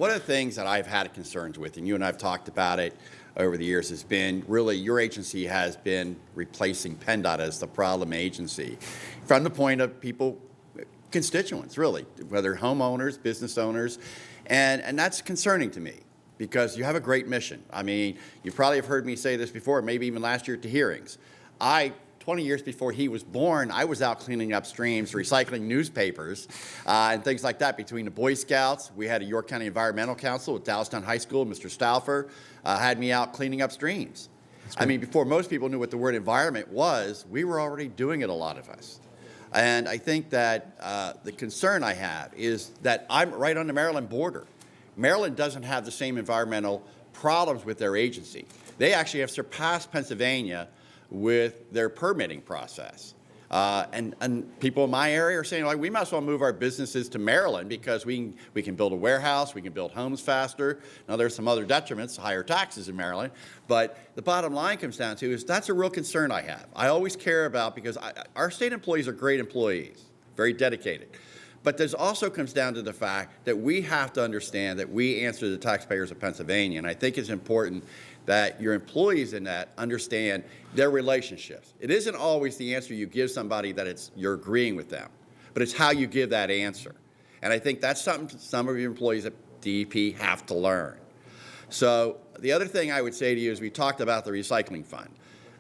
one of the things that I've had concerns with, and you and I have talked about it over the years, has been really your agency has been replacing PennDOT as the problem agency from the point of people, constituents really, whether homeowners, business owners, and that's concerning to me because you have a great mission. I mean, you probably have heard me say this before, maybe even last year at the hearings. 20 years before he was born, I was out cleaning up streams, recycling newspapers, and things like that between the Boy Scouts. We had a York County Environmental Council at Dallastown High School. Mr. Stauffer had me out cleaning up streams. I mean, before most people knew what the word environment was, we were already doing it, a lot of us. And I think that the concern I have is that I'm right on the Maryland border. Maryland doesn't have the same environmental problems with their agency. They actually have surpassed Pennsylvania with their permitting process. And people in my area are saying, like, we might as well move our businesses to Maryland because we can build a warehouse, we can build homes faster. Now, there's some other detriments, higher taxes in Maryland, but the bottom line comes down to is that's a real concern I have. I always care about because our state employees are great employees, very dedicated. But this also comes down to the fact that we have to understand that we answer the taxpayers of Pennsylvania, and I think it's important that your employees in that understand their relationships. It isn't always the answer you give somebody that you're agreeing with them, but it's how you give that answer. And I think that's something some of your employees at DEP have to learn. So the other thing I would say to you is we talked about the recycling fund.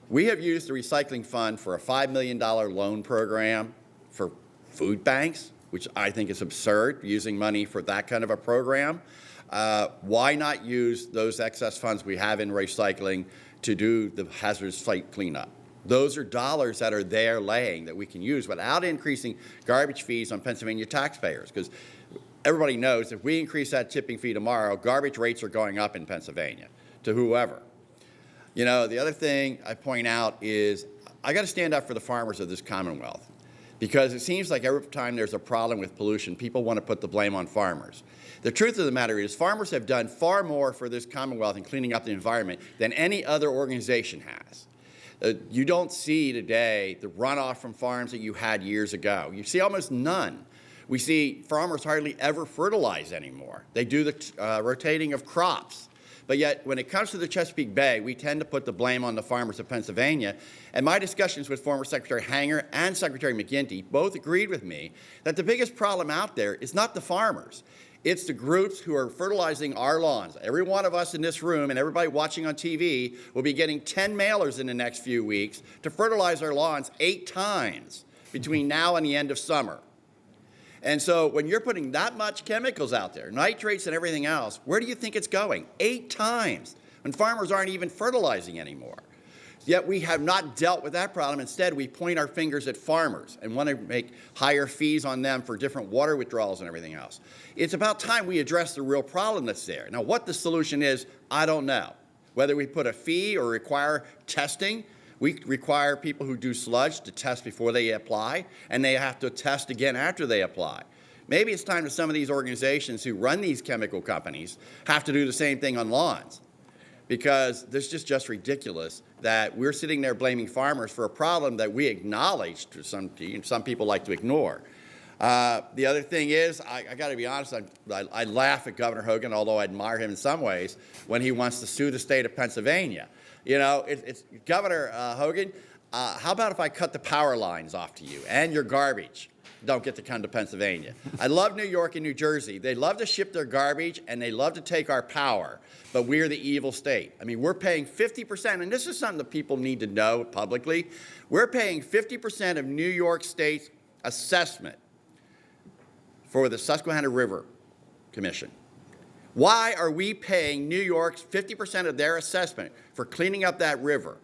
We have used the recycling fund for a $5 million loan program for food banks, which I think is absurd, using money for that kind of a program. Why not use those excess funds we have in recycling to do the hazardous site cleanup? Those are dollars that are there laying that we can use without increasing garbage fees on Pennsylvania taxpayers. Because everybody knows if we increase that tipping fee tomorrow, garbage rates are going up in Pennsylvania to whoever. You know, the other thing I point out is I got to stand up for the farmers of this Commonwealth. Because it seems like every time there's a problem with pollution, people want to put the blame on farmers. The truth of the matter is farmers have done far more for this Commonwealth in cleaning up the environment than any other organization has. You don't see today the runoff from farms that you had years ago. You see almost none. We see farmers hardly ever fertilize anymore. They do the rotating of crops. But yet, when it comes to the Chesapeake Bay, we tend to put the blame on the farmers of Pennsylvania. And my discussions with former Secretary Hanger and Secretary McGinty both agreed with me that the biggest problem out there is not the farmers. It's the groups who are fertilizing our lawns. Every one of us in this room and everybody watching on TV will be getting 10 mailers in the next few weeks to fertilize our lawns 8 times between now and the end of summer. And so when you're putting that much chemicals out there, nitrates and everything else, where do you think it's going? 8 times, when farmers aren't even fertilizing anymore. Yet we have not dealt with that problem. Instead, we point our fingers at farmers and want to make higher fees on them for different water withdrawals and everything else. It's about time we address the real problem that's there. Now, what the solution is, I don't know. Whether we put a fee or require testing, we require people who do sludge to test before they apply, and they have to test again after they apply. Maybe it's time that some of these organizations who run these chemical companies have to do the same thing on lawns, because this is just ridiculous that we're sitting there blaming farmers for a problem that we acknowledge to some people like to ignore. The other thing is, I got to be honest, I laugh at Governor Hogan, although I admire him in some ways, when he wants to sue the state of Pennsylvania. You know, it's Governor Hogan, how about if I cut the power lines off to you and your garbage? Don't get to come to Pennsylvania. I love New York and New Jersey. They love to ship their garbage and they love to take our power, but we're the evil state. I mean, we're paying 50%, and this is something that people need to know publicly. We're paying 50% of New York State's assessment for the Susquehanna River Commission. Why are we paying New York's 50% of their assessment for cleaning up that river?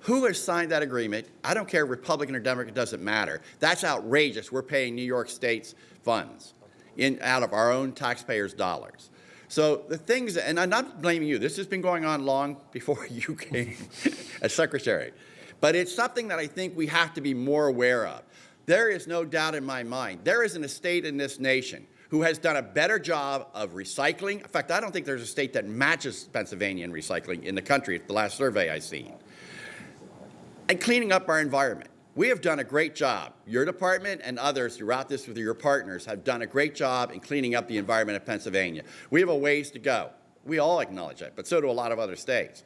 Who has signed that agreement? I don't care, Republican or Democrat, it doesn't matter. That's outrageous. We're paying New York State's funds out of our own taxpayers' dollars. So the things, and I'm not blaming you. This has been going on long before you came as secretary. But it's something that I think we have to be more aware of. There is no doubt in my mind, there isn't a state in this nation who has done a better job of recycling. In fact, I don't think there's a state that matches Pennsylvania in recycling in the country, the last survey I've seen. And cleaning up our environment. we have done a great job. Your department and others throughout this with your partners have done a great job in cleaning up the environment of Pennsylvania. We have a ways to go. We all acknowledge that, but so do a lot of other states.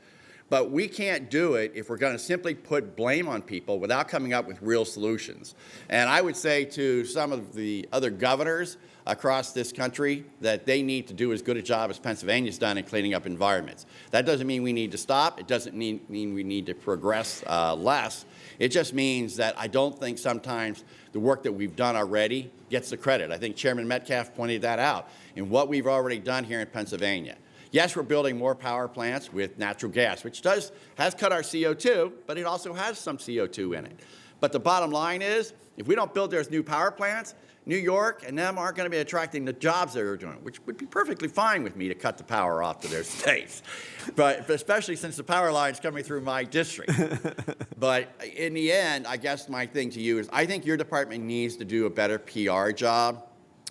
But we can't do it if we're going to simply put blame on people without coming up with real solutions. And I would say to some of the other governors across this country that they need to do as good a job as Pennsylvania's done in cleaning up environments. That doesn't mean we need to stop. It doesn't mean we need to progress less. It just means that I don't think sometimes the work that we've done already gets the credit. I think Chairman Metcalf pointed that out in what we've already done here in Pennsylvania. Yes, we're building more power plants with natural gas, which has cut our CO2, but it also has some CO2 in it. But the bottom line is, if we don't build those new power plants, New York and them aren't going to be attracting the jobs they're doing, which would be perfectly fine with me to cut the power off to their states, but especially since the power line's coming through my district. But in the end, I guess my thing to you is I think your department needs to do a better PR job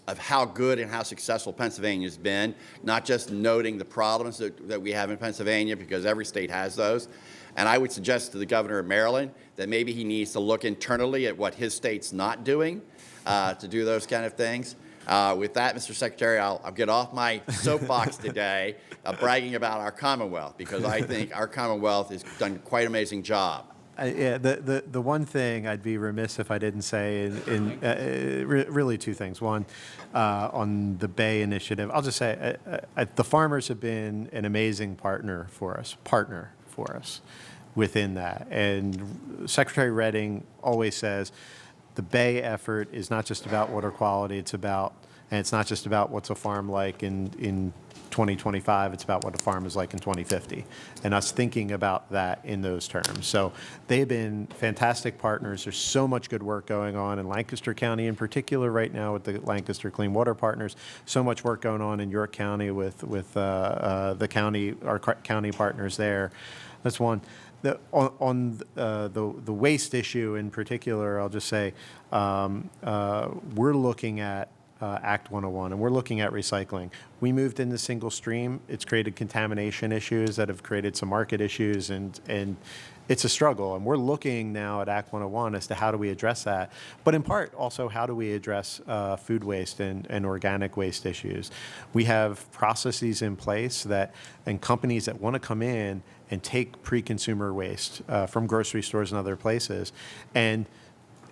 of how good and how successful Pennsylvania's been, not just noting the problems that we have in Pennsylvania, because every state has those. And I would suggest to the governor of Maryland that maybe he needs to look internally at what his state's not doing to do those kind of things. With that, Mr. Secretary, I'll get off my soapbox today bragging about our Commonwealth, because I think our Commonwealth has done quite an amazing job. Yeah, the one thing I'd be remiss if I didn't say really two things. One, on the Bay Initiative, I'll just say the farmers have been an amazing partner for us within that. And Secretary Redding always says the Bay effort is not just about water quality, it's not just about what's a farm like in 2025, it's about what a farm is like in 2050, and us thinking about that in those terms. So they've been fantastic partners. There's so much good work going on in Lancaster County in particular right now with the Lancaster Clean Water Partners, so much work going on in York County with the county, our county partners there. That's one. On the waste issue in particular, I'll just say we're looking at Act 101, and we're looking at recycling. We moved into single stream. It's created contamination issues that have created some market issues, and it's a struggle. And we're looking now at Act 101 as to how do we address that, but in part also how do we address food waste and organic waste issues. We have processes in place and companies that want to come in and take pre-consumer waste from grocery stores and other places, and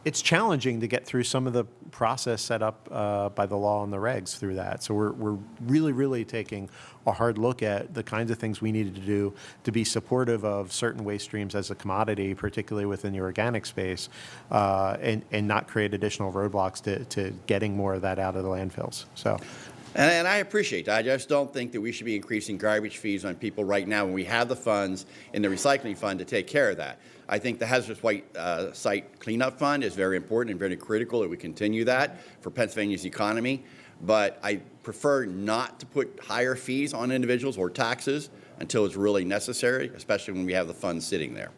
it's challenging to get through some of the process set up by the law and the regs through that. So we're really, really taking a hard look at the kinds of things we needed to do to be supportive of certain waste streams as a commodity, particularly within the organic space, and not create additional roadblocks to getting more of that out of the landfills. So. And I appreciate that. I just don't think that we should be increasing garbage fees on people right now when we have the funds in the recycling fund to take care of that. I think the hazardous waste site cleanup fund is very important and very critical that we continue that for Pennsylvania's economy. But I prefer not to put higher fees on individuals or taxes until it's really necessary, especially when we have the funds sitting there.